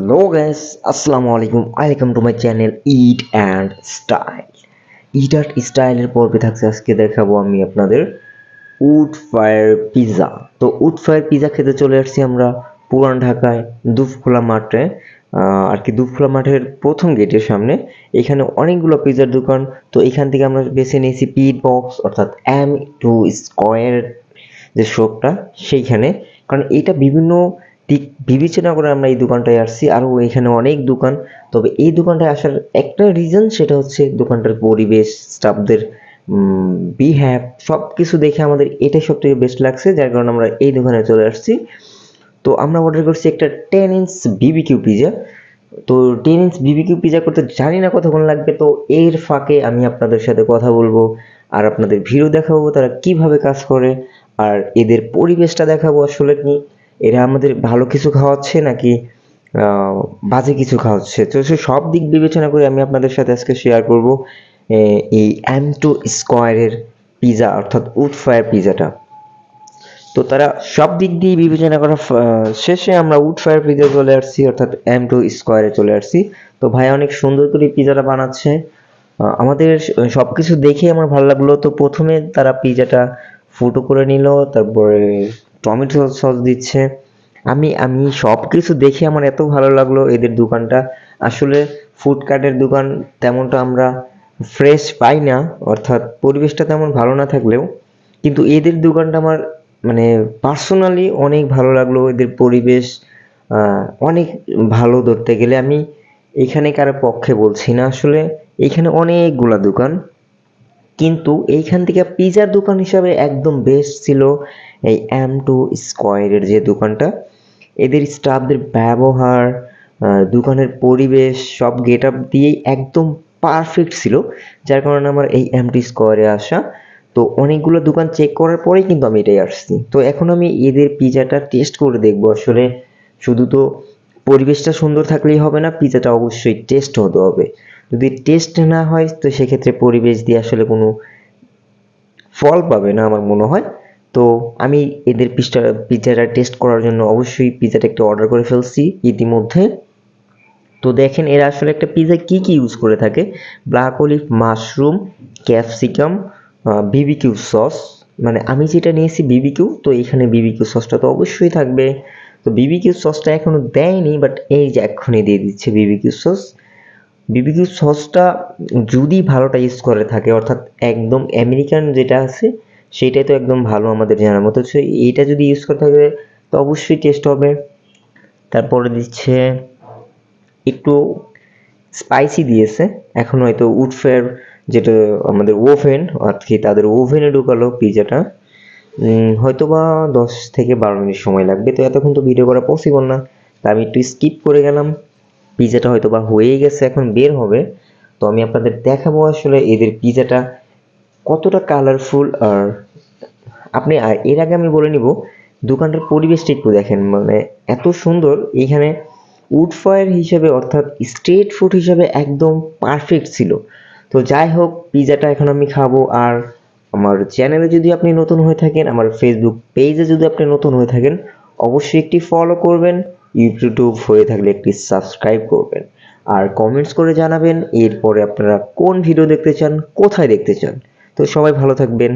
Hello guys, আসসালামু আলাইকুম। Welcome to my channel it and style. It and স্টাইলের পর্বে থাকছে আজকে দেখাবো আমি আপনাদের উড ফায়ার পিৎজা। তো উড ফায়ার পিৎজা খেতে চলে আসছি আমরা পুরান ঢাকায় দুপখোলা মাঠে, আর কি দুপখোলা মাঠের প্রথম গেটের সামনে। এখানে অনেকগুলো পিৎজার দোকান। তো এখান থেকে আমরা বেছে নিয়েছি পিট বক্স অর্থাৎ M2 স্কোয়ার যে শপটা সেইখানে, কারণ এটা বিভিন্ন দিক বিবেচনা করে আমরা এই দোকানটায় আসছি। আরও এখানে অনেক দোকান, তবে এই দোকানটায় আসার একটা রিজন সেটা হচ্ছে দোকানটার পরিবেশ, স্টাফদের বিহেভ, সব কিছু দেখে আমাদের এটাই সব থেকে বেস্ট লাগছে, যার কারণে আমরা এই দোকানে চলে আসছি। তো আমরা অর্ডার করছি একটা 10 ইঞ্চ বিবিকিউ পিজা। তো 10 ইঞ্চ বিবিকিউ পিজা করতে জানি না কতক্ষণ লাগবে, তো এর ফাঁকে আমি আপনাদের সাথে কথা বলবো আর আপনাদের ভিডিও দেখাবো তারা কিভাবে কাজ করে, আর এদের পরিবেশটা দেখাবো আসলে কি এরা আমাদের ভালো কিছু খাওয়াচ্ছে নাকি বাজে কিছু খাওয়াচ্ছে। তো সব দিক বিবেচনা করে আমি আপনাদের সাথে আজকে শেয়ার করব এই M2 স্কোয়ারের পিজা অর্থাৎ উড ফায়ার পিজাটা। তো তারা সব দিক দিয়ে বিবেচনা করা শেষে আমরা উড ফায়ার পিজা চলে আসছি অর্থাৎ M2 স্কোয়ারে চলে আসছি। তো ভাই অনেক সুন্দর করে পিজাটা বানাচ্ছে। আমাদের সবকিছু দেখে আমার ভালো লাগলো। তো প্রথমে তারা পিজাটা ফুটো করে নিল, তারপরে টমেটো সস দিচ্ছে। আমি আমি সব কিছু দেখে আমার এত ভালো লাগলো। এদের দোকানটা আসলে ফুডকার্টের দোকান, তেমনটা আমরা ফ্রেশ পাই না, অর্থাৎ পরিবেশটা তেমন ভালো না থাকলেও কিন্তু এদের দোকানটা আমার মানে পার্সোনালি অনেক ভালো লাগলো। এদের পরিবেশ অনেক ভালো ধরতে গেলে। আমি এখানে কারো পক্ষে বলছি না, আসলে এখানে অনেকগুলা দোকান, কিন্তু এইখান থেকে পিজার দোকান হিসাবে একদম বেস্ট ছিল এই M2 স্কোয়ারের যে দোকানটা। এদের স্টাফদের ব্যবহার, দোকানের পরিবেশ, সব গেট আপ দিয়েই একদম পারফেক্ট ছিল, যার কারণে আমার এই M2 স্কোয়ারে আসা। তো অনেকগুলো দোকান চেক করার পরেই কিন্তু আমি এটাই আসছি। তো এখন আমি এদের পিজাটা টেস্ট করে দেখবো। আসলে শুধু তো পরিবেশটা সুন্দর থাকলেই হবে না, পিজাটা অবশ্যই টেস্ট হতে হবে। যদি টেস্ট না হয় তো সেক্ষেত্রে পরিবেশ দিয়ে আসলে কোনো ফল পাবে না আমার মনে হয়। তো আমি এদের পিজাটা টেস্ট করার জন্য অবশ্যই পিজাটা একটা অর্ডার করে ফেলছি ইতিমধ্যে। তো দেখেন এরা আসলে একটা পিজা কি কি ইউজ করে থাকে: black olive, mushroom, capsicum, BBQ sauce. মানে আমি যেটা নিয়েছি বিবিকিউ, তো এখানে বিবিকিউ সসটা তো অবশ্যই থাকবে। তো বিবিকিউ সসটা এখনো দেয়নি, বাট এই যে এক্ষুনি দিয়ে দিচ্ছে বিবিকিউ সস। বিবিকিউ সসটা যদি ভালোটা ইউজ করে থাকে, অর্থাৎ একদম আমেরিকান যেটা আছে সেটাই তো একদম ভালো আমাদের জানার মতো। এইটা যদি ইউজ করে থাকে তো অবশ্যই টেস্ট হবে। তারপরে দিচ্ছে একটু স্পাইসি দিয়েছে। এখন হয়তো উড ফায়ার যেটা আমাদের ওভেন, আর কি তাদের ওভেনে ঢুকালো পিজাটা, হয়তো বা 10 থেকে 12 মিনিট সময় লাগবে। তো এতক্ষণ তো ভিডিও করা পসিবল না, তা আমি একটু স্কিপ করে গেলাম। পিজাটা হয়তো বা হয়েই গেছে, এখন বের হবে। তো আমি আপনাদের দেখাবো আসলে এদের পিজাটা কতটা কালারফুল। আর আপনি এর আগে আমি বলে নিব দোকানটার পরিবেশটা একটু দেখেন, মানে এত সুন্দর। এইখানে উড ফায়ার হিসেবে অর্থাৎ স্ট্রিট ফুড হিসেবে একদম পারফেক্ট ছিল। তো যাই হোক, পিজাটা এখন আমি খাবো। আর আমার চ্যানেলে যদি আপনি নতুন হয়ে থাকেন, আমার ফেসবুক পেজে যদি আপনি নতুন হয়ে থাকেন, অবশ্যই একটি ফলো করবেন। ইউটিউব হয়ে থাকলে একটি সাবস্ক্রাইব করবেন, আর কমেন্টস করে জানাবেন এরপরে আপনারা কোন ভিডিও দেখতে চান, কোথায় দেখতে চান। তো সবাই ভালো থাকবেন।